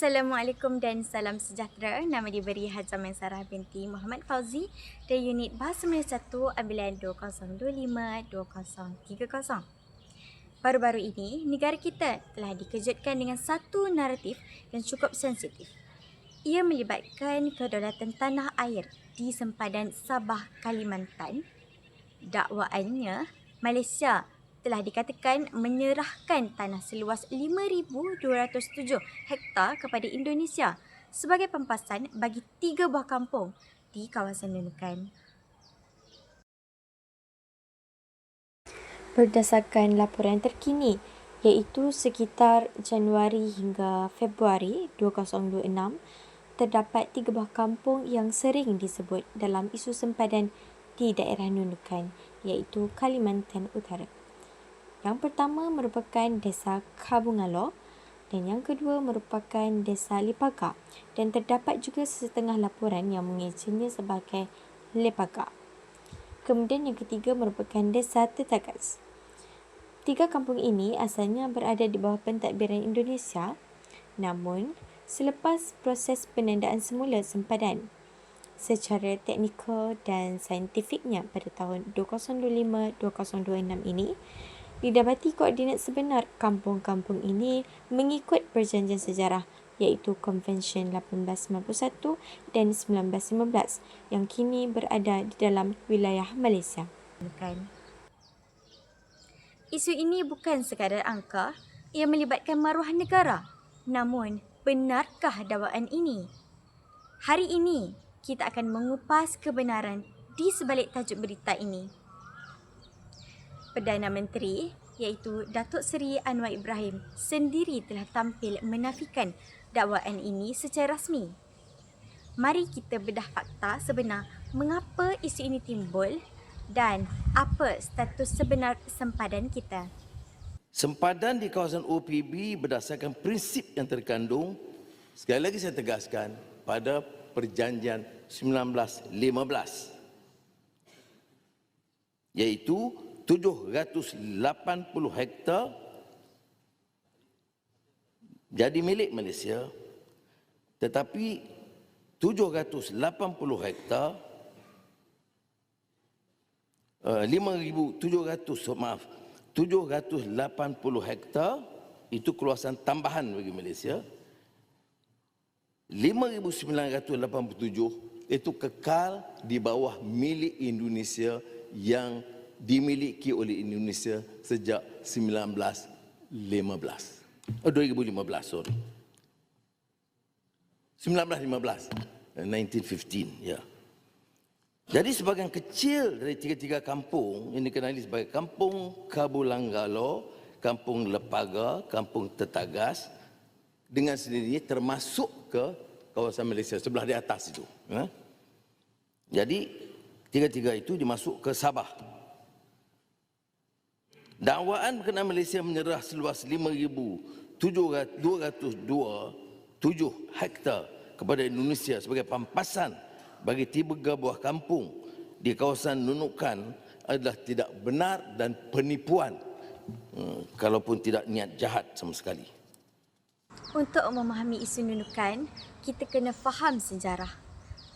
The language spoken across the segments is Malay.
Assalamualaikum dan salam sejahtera. Nama diberi Hazaman Sarah binti Muhammad Fauzi dari unit Bahasa Melayu 1 ambilan 2025-2030. Baru-baru ini, negara kita telah dikejutkan dengan satu naratif yang cukup sensitif. Ia melibatkan kedaulatan tanah air di sempadan Sabah, Kalimantan. Dakwaannya, Malaysia telah dikatakan menyerahkan tanah seluas 5,207 hektar kepada Indonesia sebagai pempasan bagi 3 buah kampung di kawasan Nunukan. Berdasarkan laporan terkini, iaitu sekitar Januari hingga Februari 2026, terdapat 3 buah kampung yang sering disebut dalam isu sempadan di daerah Nunukan, iaitu Kalimantan Utara. Yang pertama merupakan Desa Kabungalo dan yang kedua merupakan Desa Lipaga, dan terdapat juga setengah laporan yang mengecenya sebagai Lepaga. Kemudian yang ketiga merupakan Desa Tetagas. 3 kampung ini asalnya berada di bawah pentadbiran Indonesia, namun selepas proses penandaan semula sempadan secara teknikal dan saintifiknya pada tahun 2025-2026 ini, didapati koordinat sebenar kampung-kampung ini mengikut perjanjian sejarah, iaitu Konvensyen 1891 dan 1915 yang kini berada di dalam wilayah Malaysia. Isu ini bukan sekadar angka, ia melibatkan maruah negara. Namun, benarkah dakwaan ini? Hari ini, kita akan mengupas kebenaran di sebalik tajuk berita ini. Perdana Menteri iaitu Datuk Seri Anwar Ibrahim sendiri telah tampil menafikan dakwaan ini secara rasmi. Mari kita bedah fakta sebenar mengapa isu ini timbul dan apa status sebenar sempadan kita. Sempadan di kawasan OPB berdasarkan prinsip yang terkandung, sekali lagi saya tegaskan, pada Perjanjian 1915, iaitu 780 hektar jadi milik Malaysia, tetapi 780 hektar 780 hektar itu keluasan tambahan bagi Malaysia. 5,987 itu kekal di bawah milik Indonesia yang dimiliki oleh Indonesia sejak 2015, sorry. 1915, ya. Jadi sebahagian kecil dari 3 kampung yang dikenali sebagai Kampung Kabulanggalo, Kampung Lepaga, Kampung Tetagas dengan sendirinya termasuk ke kawasan Malaysia sebelah di atas itu. Ya. Jadi 3 itu dimasuk ke Sabah. Dakwaan berkenaan Malaysia menyerah seluas 5,207 hektar kepada Indonesia sebagai pampasan bagi 3 buah kampung di kawasan Nunukan adalah tidak benar dan penipuan, kalaupun tidak niat jahat sama sekali. Untuk memahami isu Nunukan, kita kena faham sejarah.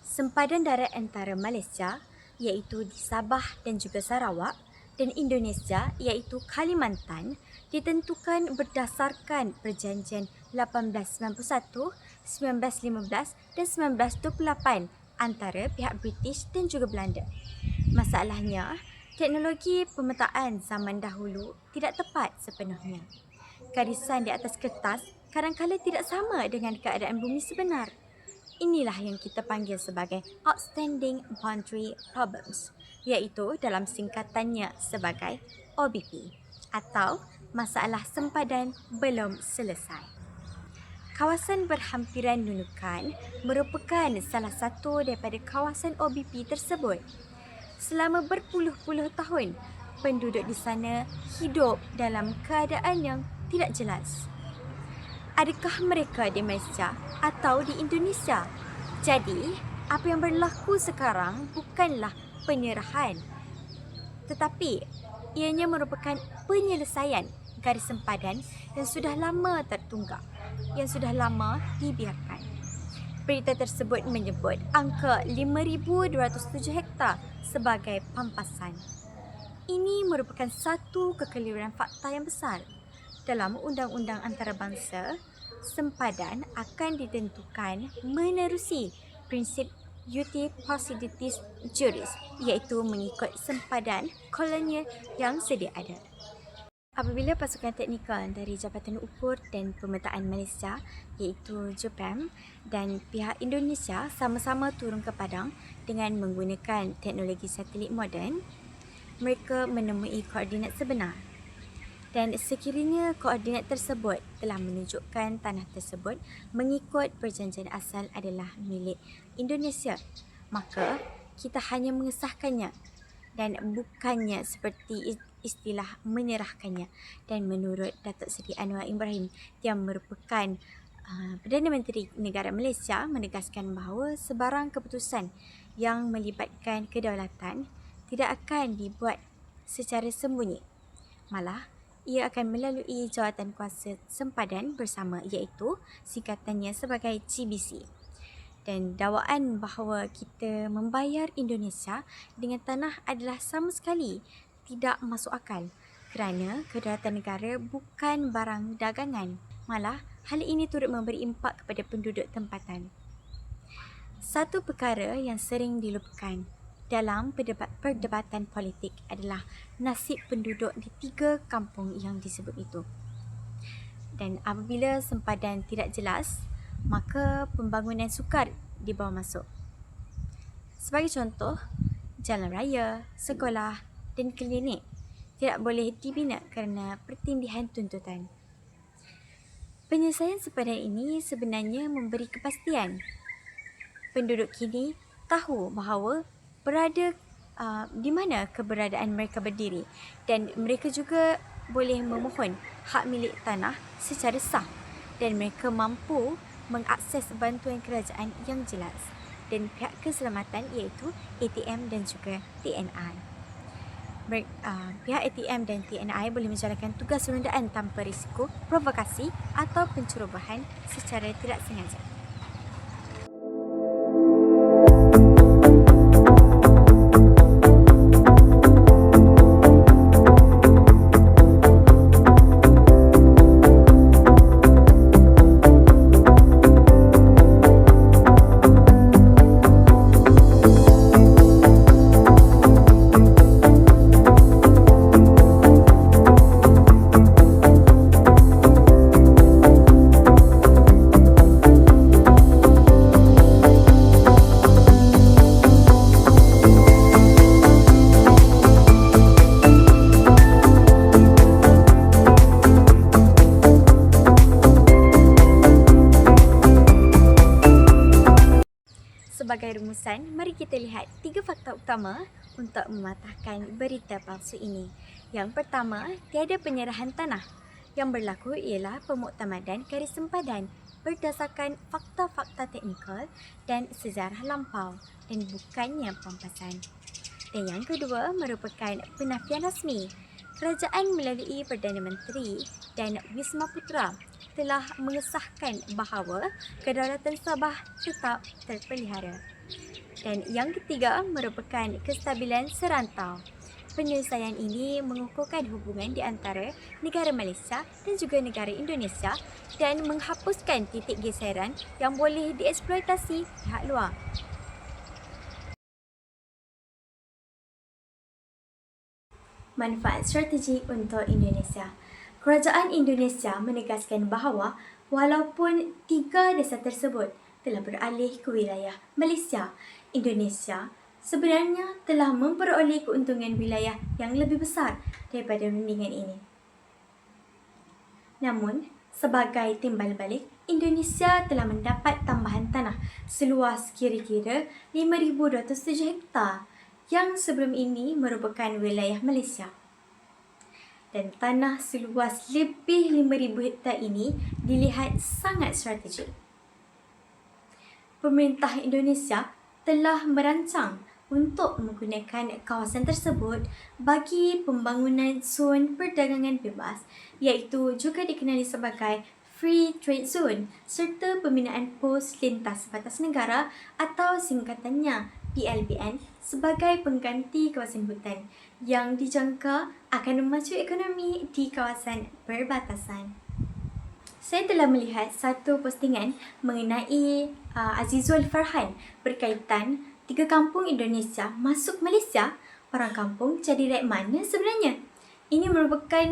Sempadan darat antara Malaysia iaitu di Sabah dan juga Sarawak dan Indonesia iaitu Kalimantan ditentukan berdasarkan Perjanjian 1891, 1915 dan 1928 antara pihak British dan juga Belanda. Masalahnya, teknologi pemetaan zaman dahulu tidak tepat sepenuhnya. Garisan di atas kertas kadang-kadang tidak sama dengan keadaan bumi sebenar. Inilah yang kita panggil sebagai Outstanding Boundary Problems, iaitu dalam singkatannya sebagai OBP atau Masalah Sempadan Belum Selesai. Kawasan berhampiran Nunukan merupakan salah satu daripada kawasan OBP tersebut. Selama berpuluh-puluh tahun, penduduk di sana hidup dalam keadaan yang tidak jelas. Adakah mereka di Malaysia atau di Indonesia? Jadi, apa yang berlaku sekarang bukanlah penyerahan, tetapi Ianya merupakan penyelesaian garis sempadan yang sudah lama tertunggak, yang sudah lama dibiarkan. Berita tersebut menyebut angka 5,207 hektar sebagai pampasan. Ini merupakan satu kekeliruan fakta yang besar. Dalam Undang-Undang Antarabangsa, sempadan akan ditentukan menerusi prinsip uti possidetis juris, iaitu mengikut sempadan kolonial yang sedia ada. Apabila pasukan teknikal dari Jabatan Ukur dan Pemetaan Malaysia iaitu JUPAM dan pihak Indonesia sama-sama turun ke padang dengan menggunakan teknologi satelit moden, mereka menemui koordinat sebenar. Dan sekiranya koordinat tersebut telah menunjukkan tanah tersebut mengikut perjanjian asal adalah milik Indonesia, maka kita hanya mengesahkannya dan bukannya seperti istilah menyerahkannya. Dan menurut Datuk Seri Anwar Ibrahim yang merupakan Perdana Menteri Negara Malaysia, menegaskan bahawa sebarang keputusan yang melibatkan kedaulatan tidak akan dibuat secara sembunyi. Malah, ia akan melalui jawatan kuasa sempadan bersama, iaitu singkatannya sebagai GBC. Dan dakwaan bahawa kita membayar Indonesia dengan tanah adalah sama sekali tidak masuk akal kerana kedaulatan negara bukan barang dagangan. Malah, hal ini turut memberi impak kepada penduduk tempatan. Satu perkara yang sering dilupakan dalam perdebatan politik adalah nasib penduduk di 3 kampung yang disebut itu. Dan apabila sempadan tidak jelas, maka pembangunan sukar dibawa masuk. Sebagai contoh, jalan raya, sekolah dan klinik tidak boleh dibina kerana pertindihan tuntutan. Penyelesaian sempadan ini sebenarnya memberi kepastian. Penduduk kini tahu bahawa di mana keberadaan mereka berdiri, dan mereka juga boleh memohon hak milik tanah secara sah, dan mereka mampu mengakses bantuan kerajaan yang jelas dan pihak keselamatan iaitu ATM dan juga TNI. Pihak ATM dan TNI boleh menjalankan tugas rondaan tanpa risiko provokasi atau pencerobohan secara tidak sengaja. Sebagai rumusan, mari kita lihat 3 fakta utama untuk mematahkan berita palsu ini. Yang pertama, tiada penyerahan tanah. Yang berlaku ialah pemuktamadan garis sempadan berdasarkan fakta-fakta teknikal dan sejarah lampau dan bukannya pampasan. Dan yang kedua merupakan penafian rasmi. Kerajaan melalui Perdana Menteri dan Wisma Putra telah mengesahkan bahawa kedaulatan Sabah tetap terpelihara. Dan yang ketiga merupakan kestabilan serantau. Penyelesaian ini mengukuhkan hubungan di antara negara Malaysia dan juga negara Indonesia dan menghapuskan titik geseran yang boleh dieksploitasi pihak luar. Manfaat strategik untuk Indonesia. Kerajaan Indonesia menegaskan bahawa walaupun 3 desa tersebut telah beralih ke wilayah Malaysia, Indonesia sebenarnya telah memperoleh keuntungan wilayah yang lebih besar daripada rundingan ini. Namun, sebagai timbal balik, Indonesia telah mendapat tambahan tanah seluas kira-kira 5,207 hektar yang sebelum ini merupakan wilayah Malaysia. Dan tanah seluas lebih 5,000 hektar ini dilihat sangat strategik. Pemerintah Indonesia telah merancang untuk menggunakan kawasan tersebut bagi pembangunan zon perdagangan bebas, iaitu juga dikenali sebagai Free Trade Zone serta pembinaan pos lintas batas negara atau singkatannya PLBN sebagai pengganti kawasan hutan yang dijangka akan memacu ekonomi di kawasan perbatasan. Saya telah melihat satu postingan mengenai Azizul Farhan berkaitan 3 kampung Indonesia masuk Malaysia. Orang kampung jadi rakyat mana sebenarnya? Ini merupakan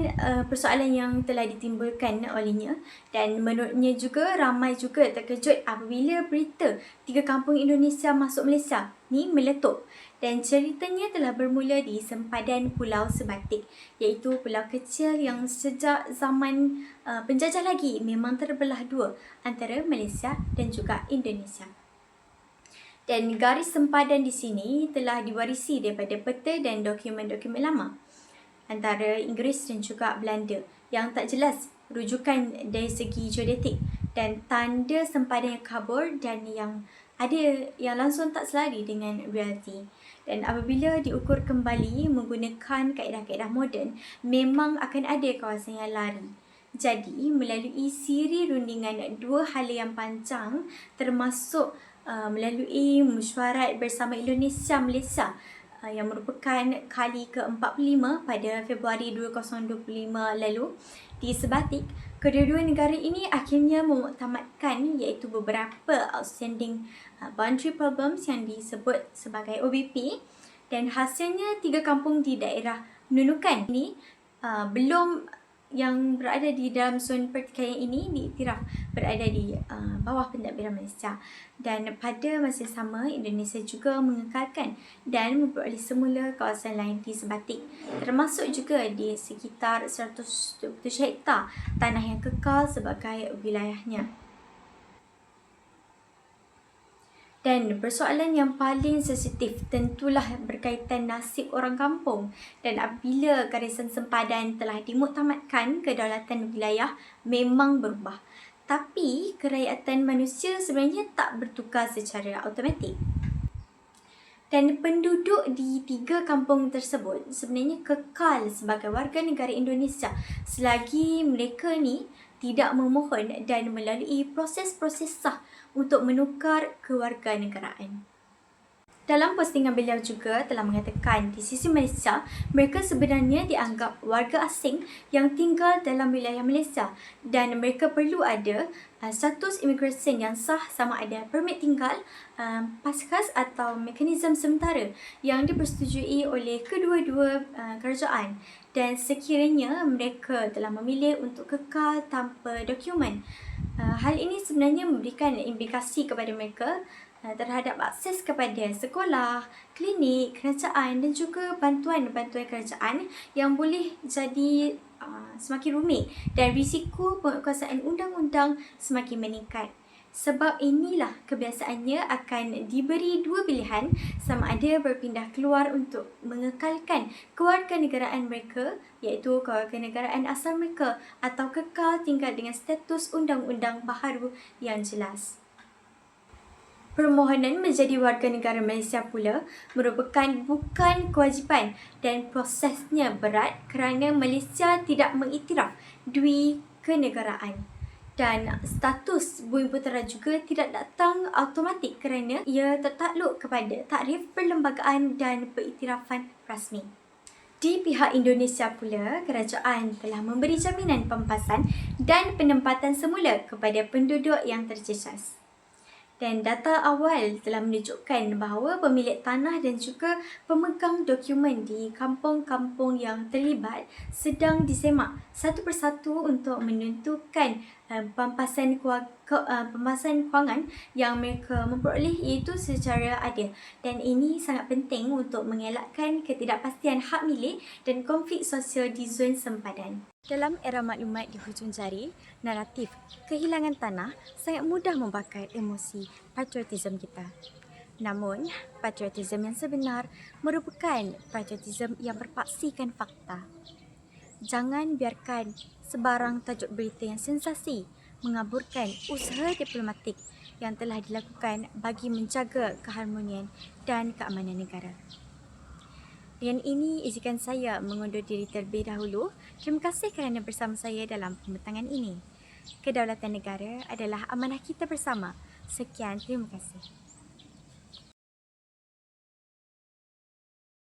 persoalan yang telah ditimbulkan olehnya dan menurutnya juga ramai juga terkejut apabila berita 3 kampung Indonesia masuk Malaysia ni meletup. Dan ceritanya telah bermula di sempadan Pulau Sebatik, iaitu pulau kecil yang sejak zaman penjajah lagi memang terbelah dua antara Malaysia dan juga Indonesia. Dan garis sempadan di sini telah diwarisi daripada peta dan dokumen-dokumen lama antara Inggeris dan juga Belanda yang tak jelas rujukan dari segi geodetik dan tanda sempadan yang kabur dan yang ada yang langsung tak selari dengan realiti. Dan apabila diukur kembali menggunakan kaedah-kaedah moden, memang akan ada kawasan yang lari. Jadi, melalui siri rundingan 2 hala yang panjang termasuk melalui mesyuarat bersama Indonesia-Malaysia yang merupakan kali ke-45 pada Februari 2025 lalu di Sebatik, kedua-dua negara ini akhirnya memuktamadkan iaitu beberapa outstanding boundary problems yang disebut sebagai OBP, dan hasilnya 3 kampung di daerah Nunukan ini belum yang berada di dalam zon pertikaian ini diiktiraf berada di bawah pentadbiran Malaysia. Dan pada masa sama, Indonesia juga mengekalkan dan memperoleh semula kawasan lain di Sebatik, termasuk juga di sekitar 127 hektar tanah yang kekal sebagai wilayahnya. Dan persoalan yang paling sensitif tentulah berkaitan nasib orang kampung. Dan apabila garisan sempadan telah dimuktamadkan, kedaulatan wilayah memang berubah. Tapi kerakyatan manusia sebenarnya tak bertukar secara automatik. Dan penduduk di 3 kampung tersebut sebenarnya kekal sebagai warga negara Indonesia selagi mereka ni tidak memohon dan melalui proses-proses sah untuk menukar kewarganegaraan. Dalam postingan beliau juga telah mengatakan di sisi Malaysia, mereka sebenarnya dianggap warga asing yang tinggal dalam wilayah Malaysia dan mereka perlu ada status imigresen yang sah sama ada permit tinggal, pas khas atau mekanisme sementara yang dipersetujui oleh kedua-dua kerajaan. Dan sekiranya mereka telah memilih untuk kekal tanpa dokumen, hal ini sebenarnya memberikan implikasi kepada mereka terhadap akses kepada sekolah, klinik, kerajaan dan juga bantuan-bantuan kerajaan yang boleh jadi semakin rumit dan risiko penguasaan undang-undang semakin meningkat. Sebab inilah kebiasaannya akan diberi 2 pilihan sama ada berpindah keluar untuk mengekalkan kewarganegaraan mereka iaitu kewarganegaraan asal mereka atau kekal tinggal dengan status undang-undang baharu yang jelas. Permohonan menjadi warga negara Malaysia pula merupakan bukan kewajipan dan prosesnya berat kerana Malaysia tidak mengiktiraf kenegaraan. Dan status Bumi Putera juga tidak datang automatik kerana ia tertakluk kepada takrif perlembagaan dan pengiktirafan rasmi. Di pihak Indonesia pula, kerajaan telah memberi jaminan pempasan dan penempatan semula kepada penduduk yang terjejas. Dan data awal telah menunjukkan bahawa pemilik tanah dan juga pemegang dokumen di kampung-kampung yang terlibat sedang disemak satu persatu untuk menentukan pempasan kewangan yang mereka memperoleh iaitu secara adil. Dan ini sangat penting untuk mengelakkan ketidakpastian hak milik dan konflik sosial di zon sempadan. Dalam era maklumat di hujung jari, naratif kehilangan tanah sangat mudah membakar emosi patriotisme kita. Namun, patriotisme yang sebenar merupakan patriotisme yang berpaksikan fakta. Jangan biarkan sebarang tajuk berita yang sensasi mengaburkan usaha diplomatik yang telah dilakukan bagi menjaga keharmonian dan keamanan negara. Dengan ini, izinkan saya mengundur diri terlebih dahulu. Terima kasih kerana bersama saya dalam pembentangan ini. Kedaulatan negara adalah amanah kita bersama. Sekian, terima kasih.